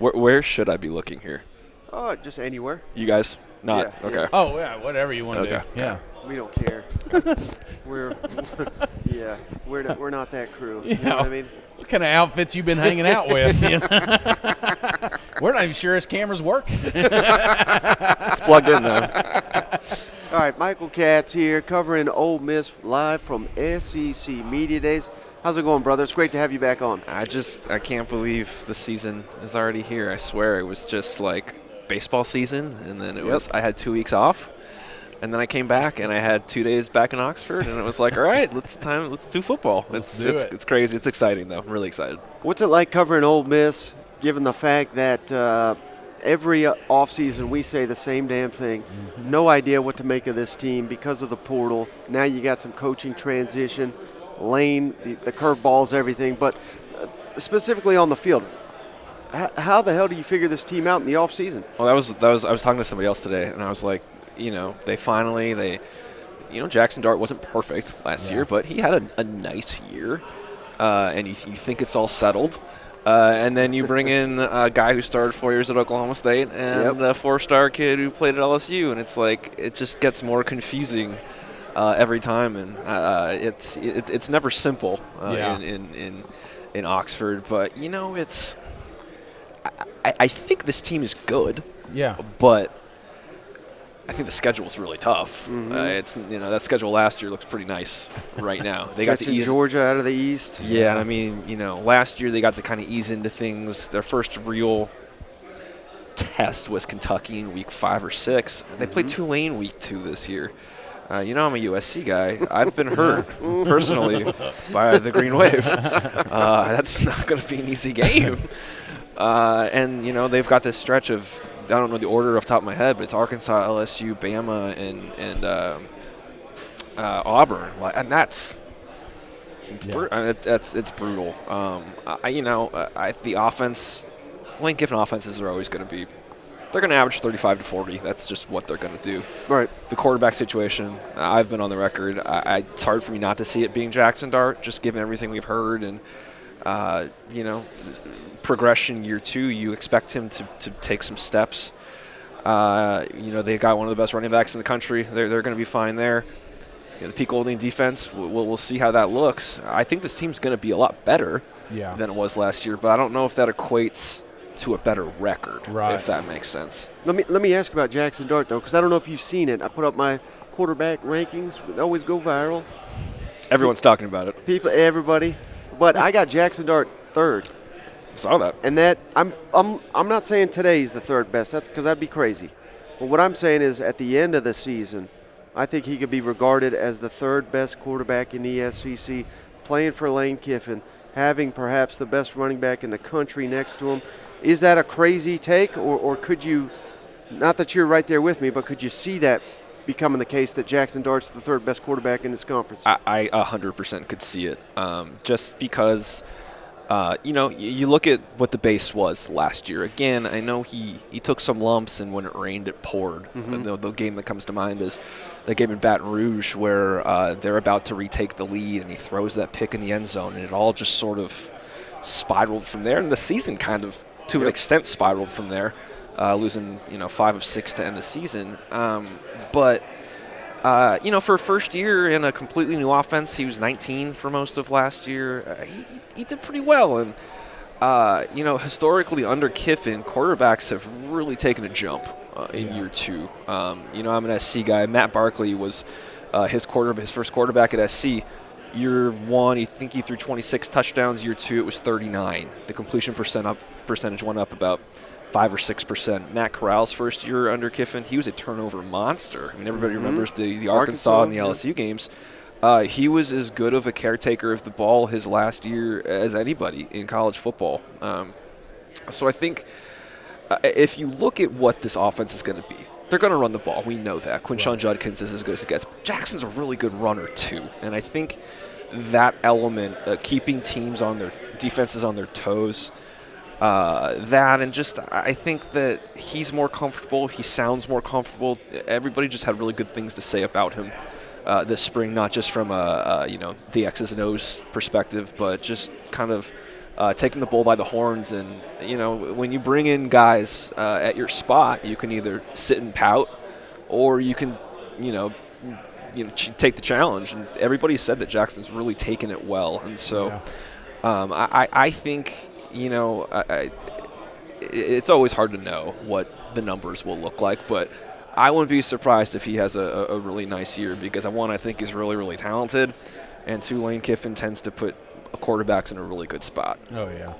Where should I be looking here? Just anywhere. You guys? Not? Yeah, Okay. yeah. Oh, yeah, whatever you want to Okay. do. Yeah. We don't care. we're we're not that crew. You Yeah. know what I mean? What kind of outfits you been hanging out with? You know? We're not even sure his camera's working. It's plugged in though. All right, Michael Katz here, covering Ole Miss live from SEC Media Days. How's it going, brother? It's great to have you back on. I can't believe the season is already here. I swear it was just like baseball season, and then I had 2 weeks off, and then I came back and I had 2 days back in Oxford, and it was like, all right, let's do football. It's crazy. It's exciting though. I'm really excited. What's it like covering Ole Miss, given the fact that every offseason we say the same damn thing? Mm-hmm. No idea what to make of this team because of the portal. Now you got some coaching transition. Lane, the curveballs, everything, but specifically on the field, how the hell do you figure this team out in the offseason? Well, I was talking to somebody else today, and I was like, Jackson Dart wasn't perfect last year, but he had a nice year, and you think it's all settled. And then you bring in a guy who started 4 years at Oklahoma State and a 4-star kid who played at LSU, and it's like it just gets more confusing every time, and it's never simple in Oxford. But I think this team is good. Yeah. But I think the schedule is really tough. Mm-hmm. That schedule last year looks pretty nice right now. They got to ease Georgia out of the East. Yeah, I mean, last year they got to kind of ease into things. Their first real test was Kentucky in week 5 or 6. They played Tulane week 2 this year. I'm a USC guy. I've been hurt personally by the Green Wave. That's not going to be an easy game. And they've got this stretch of, I don't know the order off the top of my head, but it's Arkansas, LSU, Bama, and Auburn. And that's brutal. The offense, Lane Kiffin offenses are always going to be. They're going to average 35 to 40. That's just what they're going to do. Right. The quarterback situation, I've been on the record. It's hard for me not to see it being Jackson Dart, just given everything we've heard. And, progression year 2, you expect him to take some steps. They've got one of the best running backs in the country. They're going to be fine there. The Peak Olding defense, we'll see how that looks. I think this team's going to be a lot better than it was last year, but I don't know if that equates to a better record, if that makes sense. Let me ask about Jackson Dart, though, because I don't know if you've seen it. I put up my quarterback rankings. They always go viral. Everyone's talking about it. Everybody. But I got Jackson Dart 3rd. Saw that. And that I'm not saying today's the 3rd best. That's because that'd be crazy. But what I'm saying is at the end of the season, I think he could be regarded as the 3rd best quarterback in the SEC, playing for Lane Kiffin, having perhaps the best running back in the country next to him. Is that a crazy take, or could you, not that you're right there with me, but could you see that becoming the case that Jackson Dart's the 3rd best quarterback in this conference? I 100% could see it, just because, you look at what the base was last year. Again, I know he took some lumps, and when it rained, it poured. Mm-hmm. The game that comes to mind is the game in Baton Rouge where they're about to retake the lead, and he throws that pick in the end zone, and it all just sort of spiraled from there, and the season kind of, to an extent, spiraled from there, losing 5 of 6 to end the season. But for a first year in a completely new offense, he was 19 for most of last year. He did pretty well, and historically under Kiffin, quarterbacks have really taken a jump in year 2. I'm an SC guy. Matt Barkley was his first quarterback at SC. Year 1, he threw 26 touchdowns. Year 2, it was 39. The completion percentage went up about 5 or 6%. Matt Corral's first year under Kiffin, he was a turnover monster. I mean, everybody remembers the Arkansas and the LSU games. He was as good of a caretaker of the ball his last year as anybody in college football. So I think if you look at what this offense is going to be, they're going to run the ball. We know that. Quinshon Judkins is as good as it gets. But Jackson's a really good runner, too. And I think that element, keeping defenses on their toes, I think that he's more comfortable. He sounds more comfortable. Everybody just had really good things to say about him this spring, not just from the X's and O's perspective, but just kind of taking the bull by the horns. And, when you bring in guys at your spot, you can either sit and pout or you can, take the challenge. And everybody said that Jackson's really taken it well. And so I think, it's always hard to know what the numbers will look like, but I wouldn't be surprised if he has a really nice year because, one, I think he's really, really talented, and two, Lane Kiffin tends to put quarterbacks in a really good spot. Oh, yeah.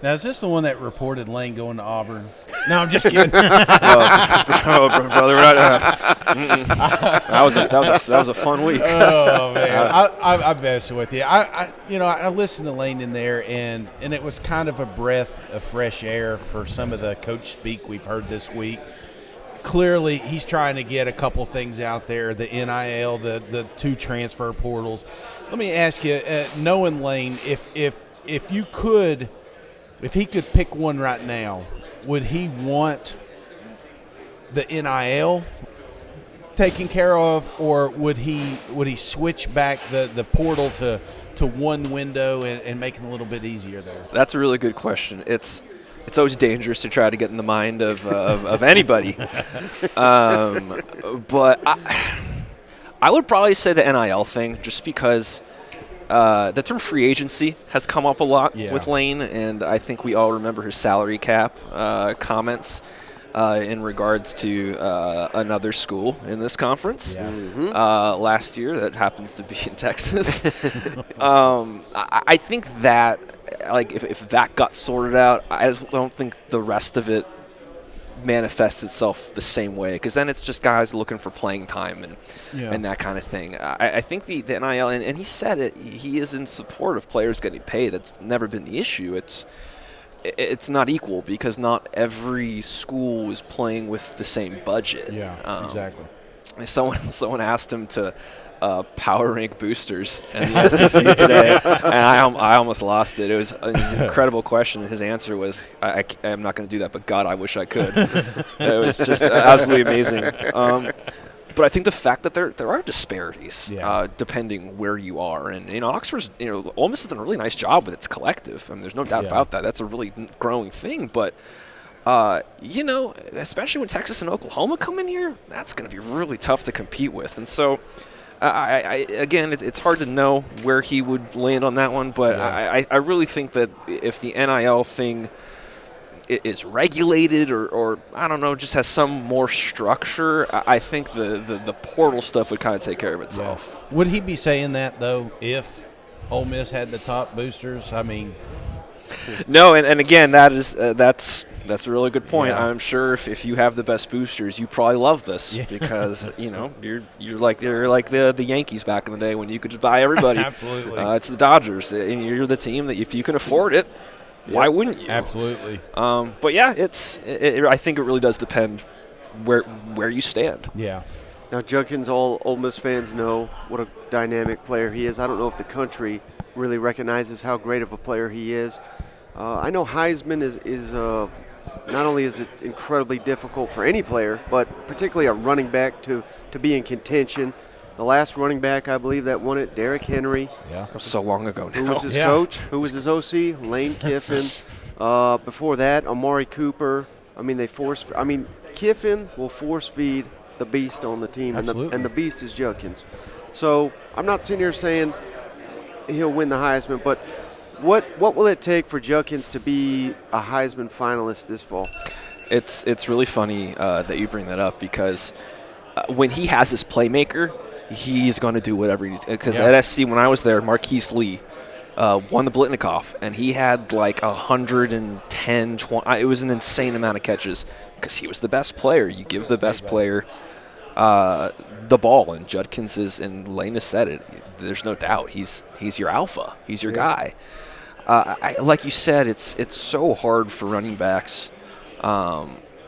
Now, is this the one that reported Lane going to Auburn? No, I'm just kidding. Brother, we're not, that was a fun week. Oh man, I'm messing with you. I listened to Lane in there, and it was kind of a breath of fresh air for some of the coach speak we've heard this week. Clearly, he's trying to get a couple things out there: the NIL, the 2 transfer portals. Let me ask you, knowing Lane, if he could pick one right now, would he want the NIL taken care of, or would he switch back the portal to one window and make it a little bit easier there? That's a really good question. It's always dangerous to try to get in the mind of anybody. But I would probably say the NIL thing, just because the term free agency has come up a lot with Lane, and I think we all remember his salary cap comments in regards to another school in this conference last year that happens to be in Texas. I think that, if that got sorted out, I don't think the rest of it manifests itself the same way, because then it's just guys looking for playing time and that kind of thing. I think the NIL, and he said it, he is in support of players getting paid. That's never been the issue. It's not equal because not every school is playing with the same budget. Yeah, exactly. Someone asked him to power rank boosters in the SEC today, and I almost lost it. It was an incredible question, and his answer was, I'm not going to do that, but God, I wish I could. It was just absolutely amazing. But I think the fact that there are disparities depending where you are, and Oxford's, Ole Miss has done a really nice job with its collective, and there's no doubt about that. That's a really growing thing, but especially when Texas and Oklahoma come in here, that's going to be really tough to compete with. And so, again, it's hard to know where he would land on that one, but I really think that if the NIL thing is regulated or I don't know, just has some more structure, I think the portal stuff would kind of take care of itself. Yeah. Would he be saying that, though, if Ole Miss had the top boosters? I mean, no, and again, that's a really good point. I'm sure if you have the best boosters, you probably love this because you're like the Yankees back in the day when you could just buy everybody. Absolutely, it's the Dodgers, and you're the team that if you can afford it, why wouldn't you? Absolutely. But yeah, I think it really does depend where you stand. Yeah. Now, Judkins, all Ole Miss fans know what a dynamic player he is. I don't know if the country really recognizes how great of a player he is. I know Heisman is not only is it incredibly difficult for any player, but particularly a running back to be in contention. The last running back, I believe, that won it, Derrick Henry. Yeah, that was so long ago now. Who was his coach? Who was his OC? Lane Kiffin. Before that, Amari Cooper. Kiffin will force feed the beast on the team, and the beast is Judkins. So I'm not sitting here saying he'll win the Heisman, but what will it take for Judkins to be a Heisman finalist this fall? It's really funny that you bring that up because when he has this playmaker, he's going to do whatever he needs. Because at SC, when I was there, Marquise Lee won the Blitnikoff, and he had like 110, 20. It was an insane amount of catches because he was the best player. You give the best player the ball, and Judkins is, and Lane has said it, there's no doubt. He's your alpha. He's your guy. Like you said, it's so hard for running backs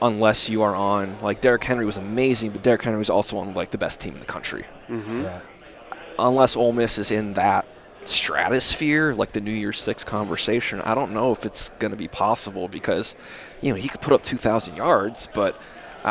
unless you are on, like Derrick Henry was amazing, but Derrick Henry was also on like the best team in the country. Mm-hmm. Yeah. Unless Ole Miss is in that stratosphere, like the New Year's Six conversation, I don't know if it's going to be possible because, he could put up 2,000 yards, but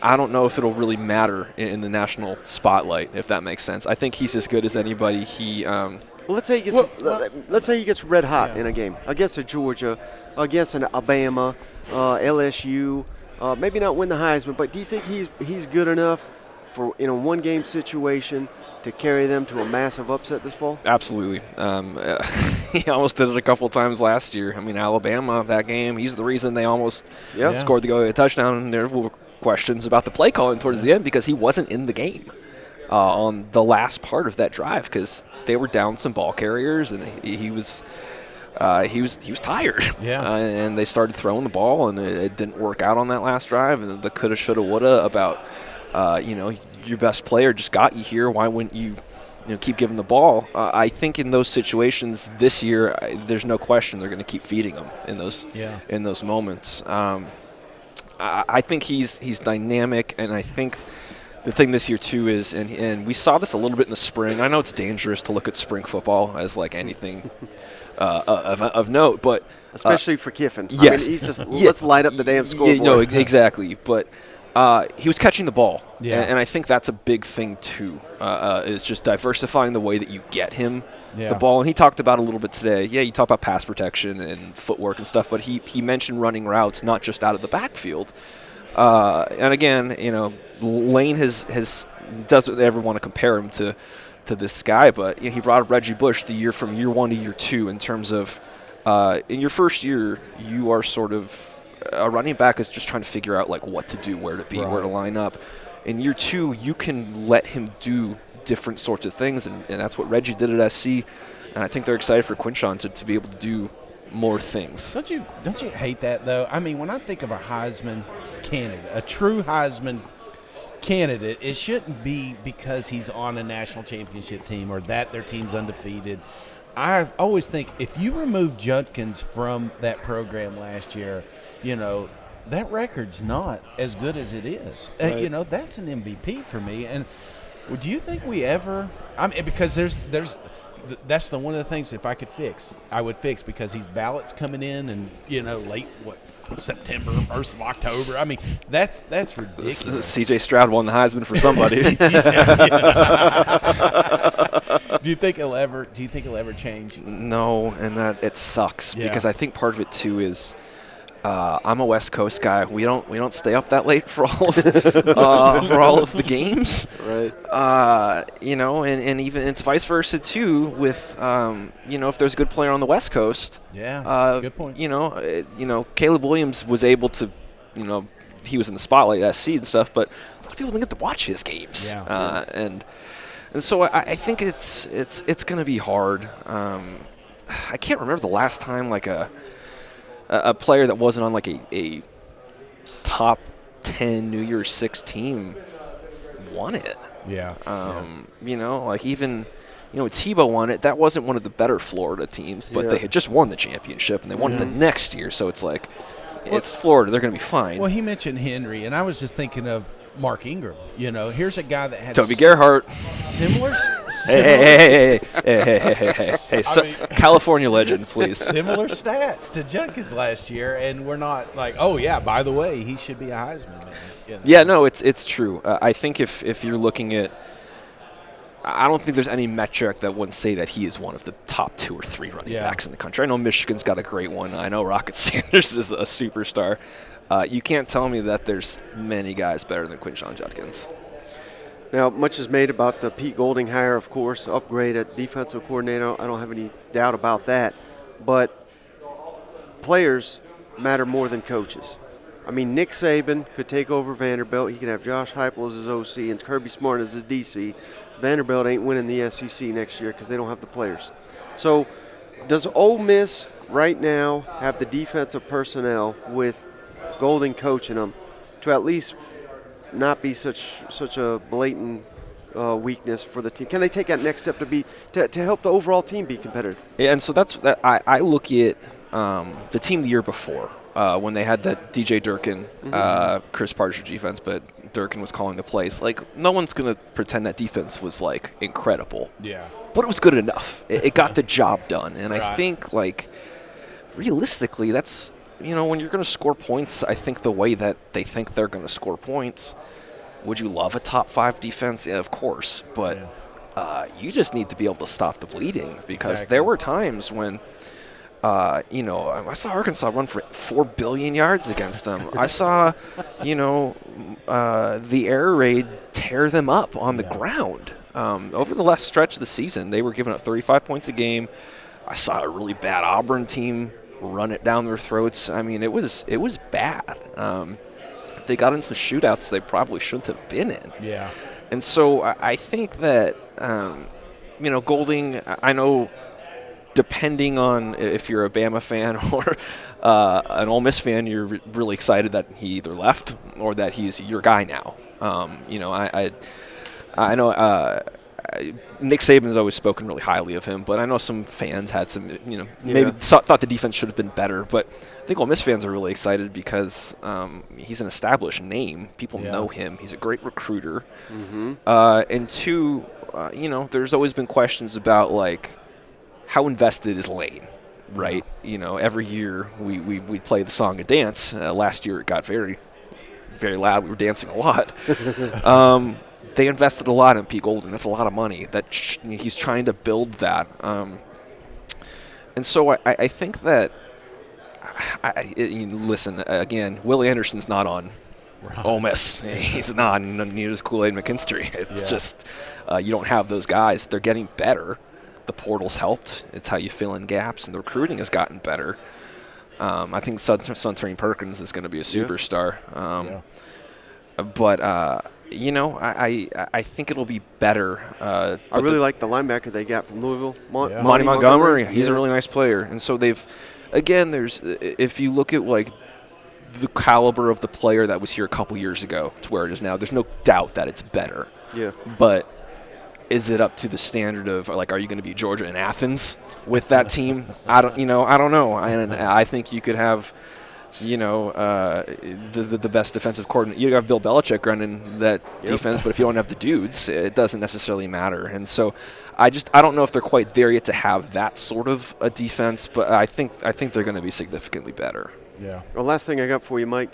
I don't know if it'll really matter in the national spotlight, if that makes sense. I think he's as good as anybody. He Well, let's say he gets red hot in a game against a Georgia, against an Alabama, LSU. Maybe not win the Heisman, but do you think he's good enough for in a one-game situation to carry them to a massive upset this fall? Absolutely. He almost did it a couple times last year. I mean, Alabama, that game, he's the reason they almost scored the go-ahead touchdown. And there were questions about the play calling towards the end because he wasn't in the game on the last part of that drive because they were down some ball carriers and he was tired. Yeah. And they started throwing the ball and it didn't work out on that last drive. And the coulda, shoulda, woulda about your best player just got you here. Why wouldn't you keep giving the ball? I think in those situations this year, there's no question they're going to keep feeding him in those moments. I think he's dynamic, and I think the thing this year too is, and we saw this a little bit in the spring. I know it's dangerous to look at spring football as like anything of note, but especially for Kiffin. Yes, I mean, he's just let's light up the damn scoreboard. No, exactly, but. He was catching the ball, and I think that's a big thing too. Is just diversifying the way that you get him the ball. And he talked about a little bit today. Yeah, you talk about pass protection and footwork and stuff, but he mentioned running routes, not just out of the backfield. And again, Lane doesn't ever want to compare him to this guy, but he brought up Reggie Bush from year 1 to year 2 in terms of in your first year you are sort of. A running back is just trying to figure out like what to do, where to be, where to line up. In year 2, you can let him do different sorts of things, and that's what Reggie did at SC. And I think they're excited for Quinshon to be able to do more things. Don't you hate that though? I mean, when I think of a Heisman candidate, a true Heisman candidate, it shouldn't be because he's on a national championship team or that their team's undefeated. I always think if you remove Judkins from that program last year, that record's not as good as it is. Right. That's an MVP for me. And do you think we ever? I mean, because that's one of the things. If I could fix, I would fix because these ballots coming in and late September, 1st of October. I mean, that's ridiculous. C.J. Stroud won the Heisman for somebody. Do you think it'll ever change? No, and that it sucks because I think part of it too is. I'm a West Coast guy. We don't stay up that late for all of the games, right? And even it's vice versa too. With if there's a good player on the West Coast, good point. Caleb Williams was able to, he was in the spotlight at SC and stuff, but a lot of people didn't get to watch his games, and so I think it's going to be hard. I can't remember the last time like a player that wasn't on like a top 10 New Year's 6 team won it. Like even Tebow won it. That wasn't one of the better Florida teams, but they had just won the championship and they won it the next year. So it's like it's Florida. They're going to be fine. Well, he mentioned Henry, and I was just thinking of Mark Ingram. Here's a guy that had Toby Gerhart. Similar. Hey. California legend, please. Similar stats to Judkins last year, and we're not like, oh, yeah, by the way, he should be a Heisman man. Yeah, no, it's true. I think if you're looking at – I don't think there's any metric that wouldn't say that he is one of the top 2 or 3 running backs in the country. I know Michigan's got a great one. I know Rocket Sanders is a superstar. You can't tell me that there's many guys better than Quinshon Judkins. Now, much is made about the Pete Golding hire, of course, upgrade at defensive coordinator. I don't have any doubt about that. But players matter more than coaches. I mean, Nick Saban could take over Vanderbilt. He can have Josh Heupel as his OC and Kirby Smart as his DC. Vanderbilt ain't winning the SEC next year because they don't have the players. So does Ole Miss right now have the defensive personnel with Golding coaching them to at least not be such a blatant weakness for the team? Can they take that next step to help the overall team be competitive? Yeah, and so I look at the team the year before when they had that DJ Durkin, Chris Partridge defense, but Durkin was calling the plays. Like, no one's going to pretend that defense was like incredible. Yeah. But it was good enough. It got the job done. And I think, like, realistically, that's, when you're going to score points, I think the way that they think they're going to score points, would you love a top 5 defense? Yeah, of course. But you just need to be able to stop the bleeding, because Exactly. there were times when, I saw Arkansas run for 4 billion yards against them. I saw, the air raid tear them up on the ground. Over the last stretch of the season, they were giving up 35 points a game. I saw a really bad Auburn team run it down their throats. I mean, it was bad. They got in some shootouts they probably shouldn't have been in. Yeah. And so I think that, Golding, I know depending on if you're a Bama fan or an Ole Miss fan, you're really excited that he either left or that he's your guy now. I know Nick Saban's always spoken really highly of him, but I know some fans had some, maybe thought the defense should have been better. But I think Ole Miss fans are really excited because he's an established name. People know him. He's a great recruiter. Mm-hmm. And two, there's always been questions about, like, how invested is Lane, right? Every year we play the song and dance. Last year it got very, very loud. We were dancing a lot. They invested a lot in Pete Golden. That's a lot of money. That he's trying to build that. And so I think that, listen, again, Willie Anderson's not on Ole Miss. He's not, neither is Kool-Aid McKinstry. It's just you don't have those guys. They're getting better. The portal's helped. It's how you fill in gaps, and the recruiting has gotten better. I think Suntrain Perkins is going to be a superstar. But I think it'll be better. I really like the linebacker they got from Louisville, Monty Montgomery. He's a really nice player, and so if you look at, like, the caliber of the player that was here a couple years ago to where it is now, there's no doubt that it's better. Yeah. But is it up to the standard of, like, are you going to be Georgia and Athens with that team? I don't know. And I think you could have, the best defensive coordinator. You have Bill Belichick running that defense, but if you don't have the dudes, it doesn't necessarily matter. And so I don't know if they're quite there yet to have that sort of a defense, but I think they're going to be significantly better. Yeah. Well, last thing I got for you, Mike.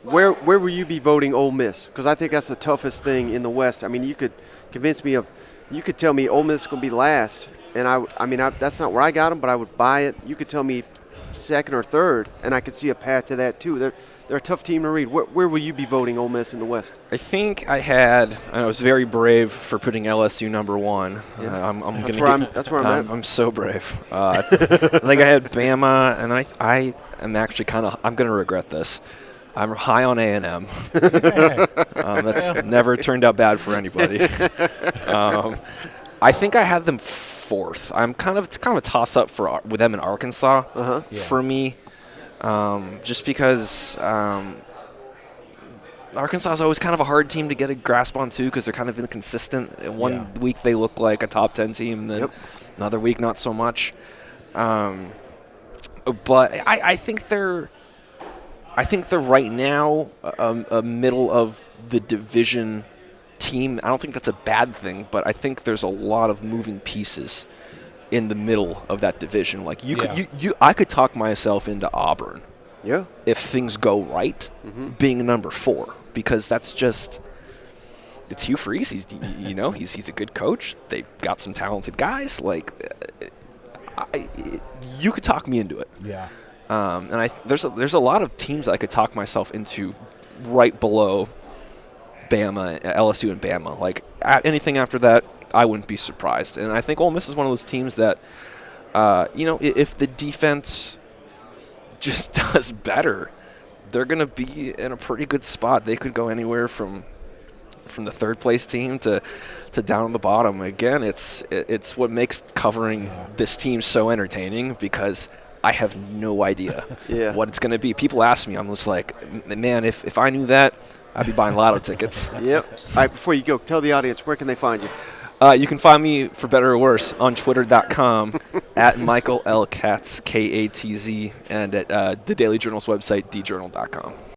Where will you be voting Ole Miss? Because I think that's the toughest thing in the West. I mean, you could convince me you could tell me Ole Miss is going to be last, and that's not where I got them, but I would buy it. You could tell me second or third, and I could see a path to that too. They're a tough team to read. Where will you be voting Ole Miss in the West? I think I was very brave for putting LSU number one. Yeah. That's where I'm at. I'm so brave. I think I had Bama, and I am actually I'm going to regret this. I'm high on A&M. That's never turned out bad for anybody. I think I had them fourth. It's kind of a toss-up with them in Arkansas for me, just because Arkansas is always kind of a hard team to get a grasp on too, because they're kind of inconsistent. One week they look like a top 10 team, then another week not so much. But I think they're right now a middle of the division team. I don't think that's a bad thing, but I think there's a lot of moving pieces in the middle of that division. Like I could talk myself into Auburn, if things go right, being number 4, because that's just it's Hugh Freeze. He's a good coach. They've got some talented guys. Like you could talk me into it. Yeah. And there's a lot of teams I could talk myself into right below Bama, LSU, and Bama. Like anything after that, I wouldn't be surprised. And I think Ole Miss is one of those teams that, if the defense just does better, they're going to be in a pretty good spot. They could go anywhere from the third place team to down on the bottom. Again, it's what makes covering this team so entertaining, because I have no idea what it's going to be. People ask me, I'm just like, man, if I knew that, I'd be buying lotto tickets. Yep. All right, before you go, tell the audience, where can they find you? You can find me, for better or worse, on Twitter.com at Michael L. Katz, Katz, and at the Daily Journal's website, djournal.com.